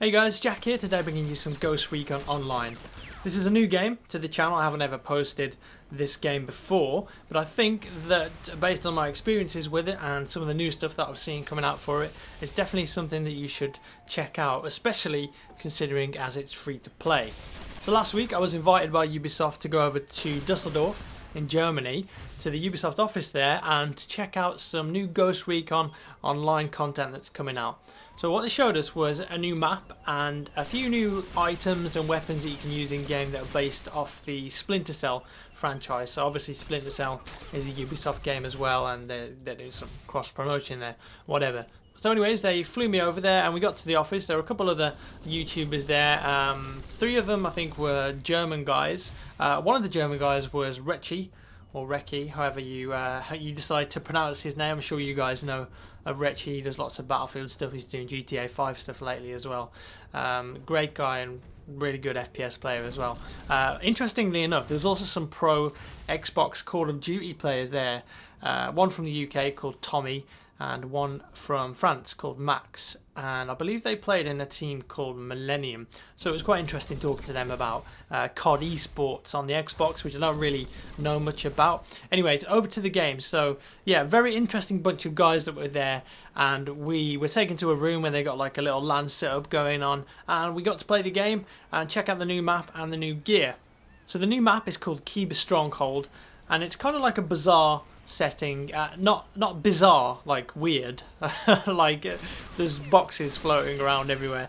Hey guys, Jack here, today bringing you some Ghost Recon Online. This is a new game to the channel. I haven't ever posted this game before, but I think that based on my experiences with it and some of the new stuff that I've seen coming out for it, it's definitely something that you should check out, especially considering as it's free to play. So last week I was invited by Ubisoft to go over to Dusseldorf in Germany, to the Ubisoft office there, and to check out some new Ghost Recon Online content that's coming out. So what they showed us was a new map and a few new items and weapons that you can use in game that are based off the Splinter Cell franchise. So obviously Splinter Cell is a Ubisoft game as well, and they're doing some cross promotion there, whatever. So anyways, they flew me over there and we got to the office. There were a couple of other YouTubers there. Three of them I think were German guys. One of the German guys was Rechi, or Reki, however you decide to pronounce his name. I'm sure you guys know of Rechi. He does lots of Battlefield stuff. He's doing GTA 5 stuff lately as well. Great guy and really good FPS player as well. Interestingly enough, there's also some pro Xbox Call of Duty players there. One from the UK called Tommy, and one from France called Max, and I believe they played in a team called Millennium. So it was quite interesting talking to them about COD esports on the Xbox, which I don't really know much about. Anyways, over to the game. So yeah, very interesting bunch of guys that were there, and we were taken to a room where they got like a little LAN setup going on, and we got to play the game and check out the new map and the new gear. So the new map is called Kiba Stronghold, and it's kind of like a bizarre setting, not bizarre like weird, like there's boxes floating around everywhere.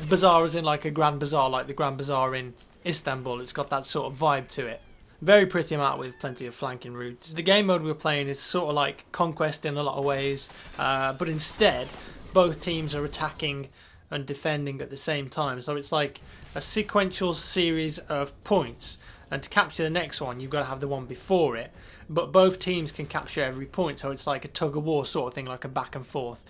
Bizarre as in like a Grand Bazaar, like the Grand Bazaar in Istanbul. It's got that sort of vibe to it. Very pretty map with plenty of flanking routes. The game mode we were playing is sort of like Conquest in a lot of ways, but instead both teams are attacking and defending at the same time. So it's like a sequential series of points, and to capture the next one you've got to have the one before it, but both teams can capture every point, so it's like a tug of war sort of thing, like a back and forth.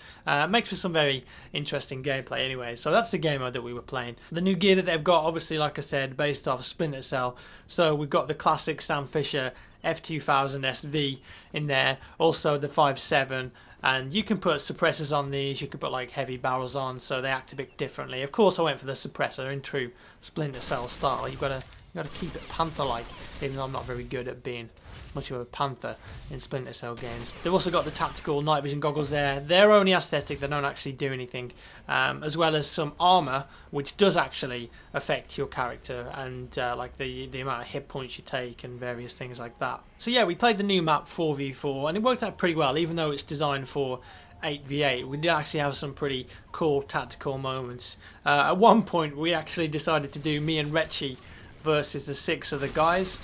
Makes for some very interesting gameplay anyway. So that's the game mode that we were playing. The new gear that they've got, obviously like I said, based off Splinter Cell. So we've got the classic Sam Fisher F2000 SV in there, also the 5.7, and you can put suppressors on these. You can put like heavy barrels on, so they act a bit differently. Of course I went for the suppressor in true Splinter Cell style. You've got to keep it Panther-like, even though I'm not very good at being much of a Panther in Splinter Cell games. They've also got the tactical night vision goggles there. They're only aesthetic, they don't actually do anything, as well as some armour which does actually affect your character, and like the amount of hit points you take and various things like that. So yeah, we played the new map 4v4 and it worked out pretty well, even though it's designed for 8v8. We did actually have some pretty cool tactical moments. At one point we actually decided to do me and Rechi versus the 6 other guys,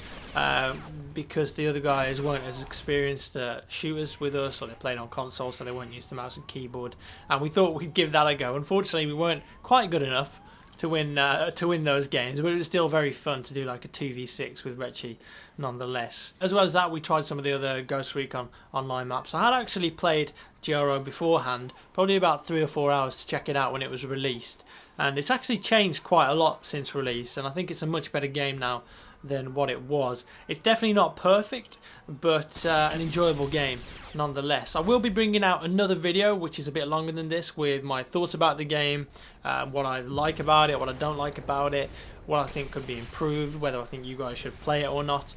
because the other guys weren't as experienced shooters with us, or they played on console, so they weren't used to mouse and keyboard, and we thought we'd give that a go. Unfortunately we weren't quite good enough to win those games, but it was still very fun to do like a 2v6 with Rechi nonetheless. As well as that, we tried some of the other Ghost Recon Online maps. I had actually played Gyro beforehand, probably about 3 or 4 hours to check it out when it was released, and it's actually changed quite a lot since release, and I think it's a much better game now than what it was. It's definitely not perfect, but an enjoyable game nonetheless. I will be bringing out another video which is a bit longer than this, with my thoughts about the game, what I like about it, what I don't like about it, what I think could be improved, whether I think you guys should play it or not.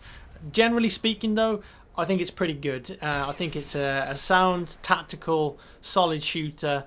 Generally speaking though, I think it's pretty good. I think it's a sound, tactical, solid shooter,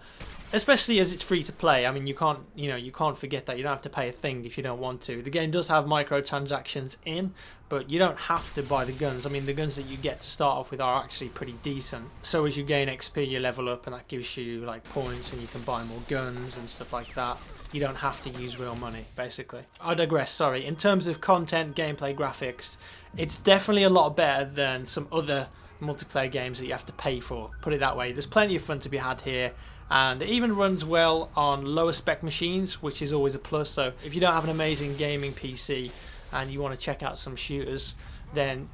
especially as it's free to play. I mean, you can't forget that. You don't have to pay a thing if you don't want to. The game does have microtransactions in, but you don't have to buy the guns. I mean, the guns that you get to start off with are actually pretty decent. So as you gain XP, you level up, and that gives you like points, and you can buy more guns and stuff like that. You don't have to use real money, basically. I digress, sorry. In terms of content, gameplay, graphics, it's definitely a lot better than some other multiplayer games that you have to pay for. Put it that way. There's plenty of fun to be had here, and it even runs well on lower spec machines, which is always a plus. So if you don't have an amazing gaming PC and you want to check out some shooters, then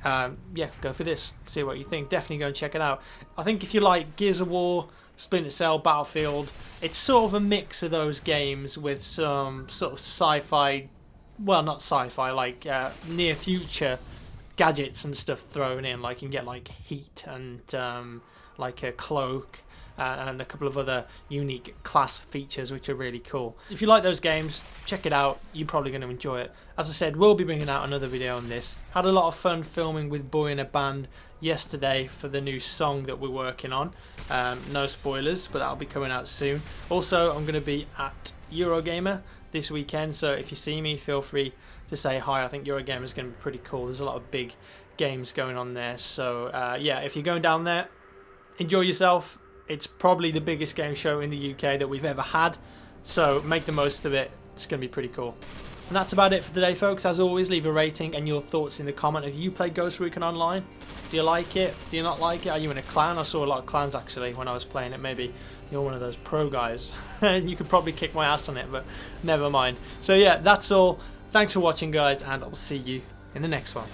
yeah, go for this. See what you think. Definitely go and check it out. I think if you like Gears of War, Splinter Cell, Battlefield, it's sort of a mix of those games with some sort of sci-fi, well, not sci-fi, like near future gadgets and stuff thrown in. Like you can get like heat and like a cloak and a couple of other unique class features which are really cool. If you like those games, check it out. You're probably going to enjoy it. As I said, we'll be bringing out another video on this. Had a lot of fun filming with Boy in a Band yesterday for the new song that we're working on. No spoilers, but that'll be coming out soon. Also, I'm going to be at Eurogamer this weekend, so if you see me, feel free to say hi. I think Eurogamer is going to be pretty cool. There's a lot of big games going on there, so yeah, if you're going down there, enjoy yourself. It's probably the biggest game show in the UK that we've ever had, so make the most of it. It's going to be pretty cool. And that's about it for today, folks. As always, leave a rating and your thoughts in the comment. Have you played Ghost Recon Online? Do you like it? Do you not like it? Are you in a clan? I saw a lot of clans actually when I was playing it. Maybe you're one of those pro guys and you could probably kick my ass on it, but never mind. So yeah, that's all. Thanks for watching, guys, and I'll see you in the next one.